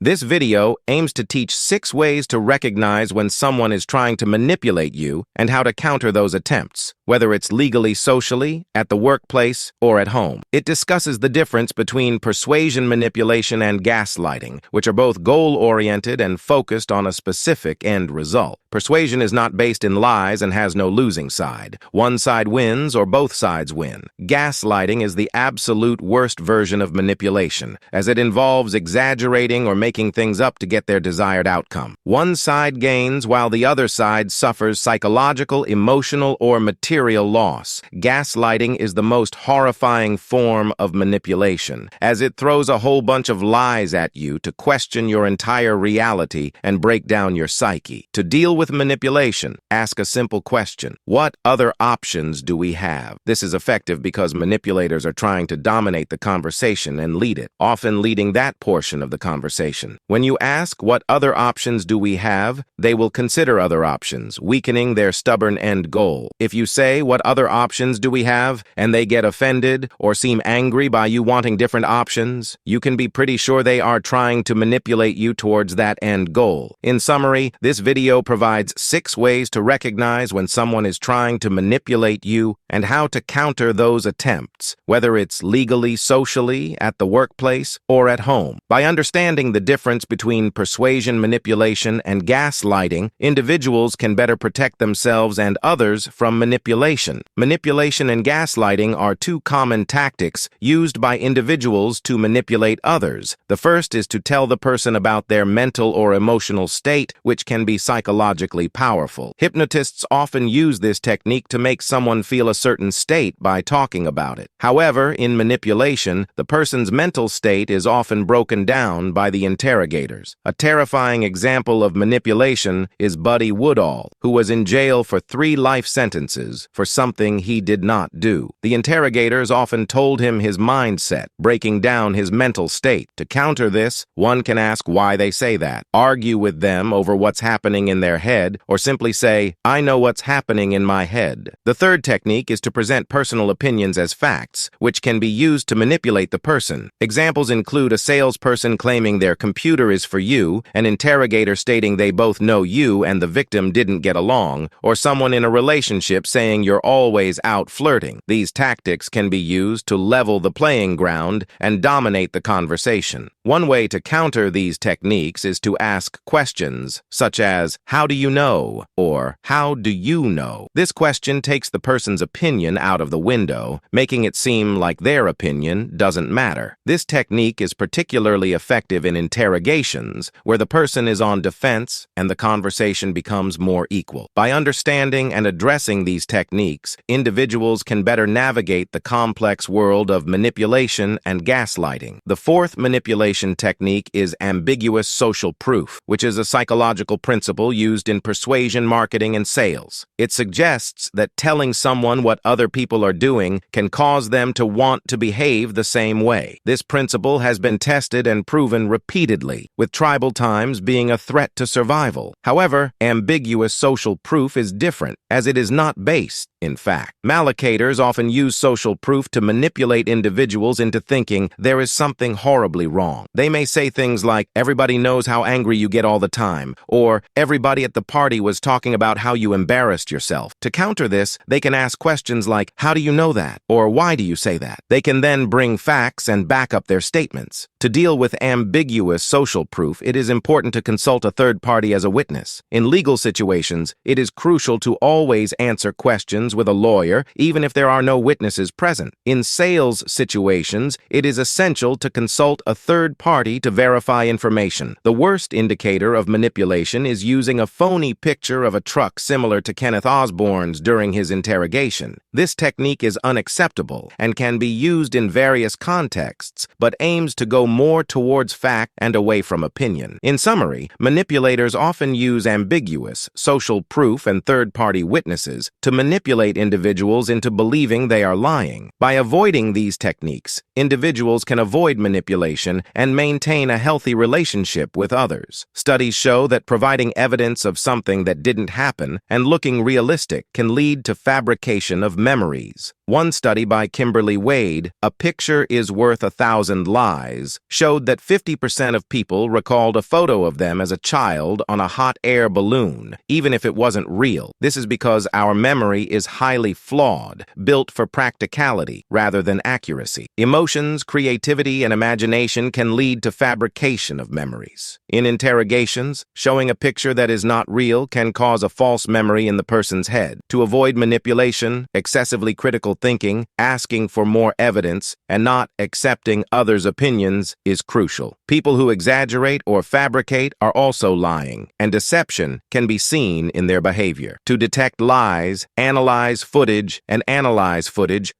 This video aims to teach 6 ways to recognize when someone is trying to manipulate you and how to counter those attempts, whether it's legally, socially, at the workplace, or at home. It discusses the difference between persuasion manipulation and gaslighting, which are both goal-oriented and focused on a specific end result. Persuasion is not based in lies and has no losing side. One side wins or both sides win. Gaslighting is the absolute worst version of manipulation, as it involves exaggerating or making things up to get their desired outcome. One side gains while the other side suffers psychological, emotional, or material loss. Gaslighting is the most horrifying form of manipulation, as it throws a whole bunch of lies at you to question your entire reality and break down your psyche. To deal with manipulation, ask a simple question. What other options do we have? This is effective because manipulators are trying to dominate the conversation and lead it, often leading that portion of the conversation. When you ask what other options do we have, they will consider other options, weakening their stubborn end goal. If you say what other options do we have, and they get offended or seem angry by you wanting different options, you can be pretty sure they are trying to manipulate you towards that end goal. In summary, this video provides 6 ways to recognize when someone is trying to manipulate you and how to counter those attempts, whether it's legally, socially, at the workplace, or at home. By understanding the difference between persuasion manipulation and gaslighting, individuals can better protect themselves and others from manipulation. Manipulation and gaslighting are 2 common tactics used by individuals to manipulate others. The first is to tell the person about their mental or emotional state, which can be psychologically powerful. Hypnotists often use this technique to make someone feel a certain state by talking about it. However, in manipulation, the person's mental state is often broken down by the interrogators. A terrifying example of manipulation is Buddy Woodall, who was in jail for 3 life sentences for something he did not do. The interrogators often told him his mindset, breaking down his mental state. To counter this, one can ask why they say that, argue with them over what's happening in their head, or simply say, "I know what's happening in my head." The third technique is to present personal opinions as facts, which can be used to manipulate the person. Examples include a salesperson claiming their computer is for you, an interrogator stating they both know you and the victim didn't get along, or someone in a relationship saying you're always out flirting. These tactics can be used to level the playing ground and dominate the conversation. One way to counter these techniques is to ask questions, such as, "How do you know?" or "How do you know?" This question takes the person's opinion out of the window, making it seem like their opinion doesn't matter. This technique is particularly effective in interrogations, where the person is on defense and the conversation becomes more equal. By understanding and addressing these techniques, individuals can better navigate the complex world of manipulation and gaslighting. The fourth manipulation technique is ambiguous social proof, which is a psychological principle used in persuasion, marketing, and sales. It suggests that telling someone what other people are doing can cause them to want to behave the same way. This principle has been tested and proven repeatedly, with tribal times being a threat to survival. However, ambiguous social proof is different, as it is not based in fact. Malacators often use social proof to manipulate individuals into thinking there is something horribly wrong. They may say things like, "Everybody knows how angry you get all the time," or "Everybody at the party was talking about how you embarrassed yourself." To counter this, they can ask questions like, "How do you know that?" or "Why do you say that?" They can then bring facts and back up their statements. To deal with ambiguous social proof, it is important to consult a third party as a witness. In legal situations, it is crucial to always answer questions with a lawyer, even if there are no witnesses present. In sales situations, it is essential to consult a third party to verify information. The worst indicator of manipulation is using a phony picture of a truck similar to Kenneth Osborne's during his interrogation. This technique is unacceptable and can be used in various contexts, but aims to go more towards fact and away from opinion. In summary, manipulators often use ambiguous, social proof and third-party witnesses to manipulate individuals into believing they are lying. By avoiding these techniques, individuals can avoid manipulation and maintain a healthy relationship with others. Studies show that providing evidence of something that didn't happen and looking realistic can lead to fabrication of memories. One study by Kimberly Wade, "A Picture is Worth 1,000 Lies," showed that 50% of people recalled a photo of them as a child on a hot air balloon, even if it wasn't real. This is because our memory is highly flawed, built for practicality rather than accuracy. Emotions, creativity, and imagination can lead to fabrication of memories. In interrogations, showing a picture that is not real can cause a false memory in the person's head. To avoid manipulation, excessively critical thinking, asking for more evidence, and not accepting others' opinions is crucial. People who exaggerate or fabricate are also lying, and deception can be seen in their behavior. To detect lies, analyze footage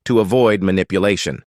to avoid manipulation.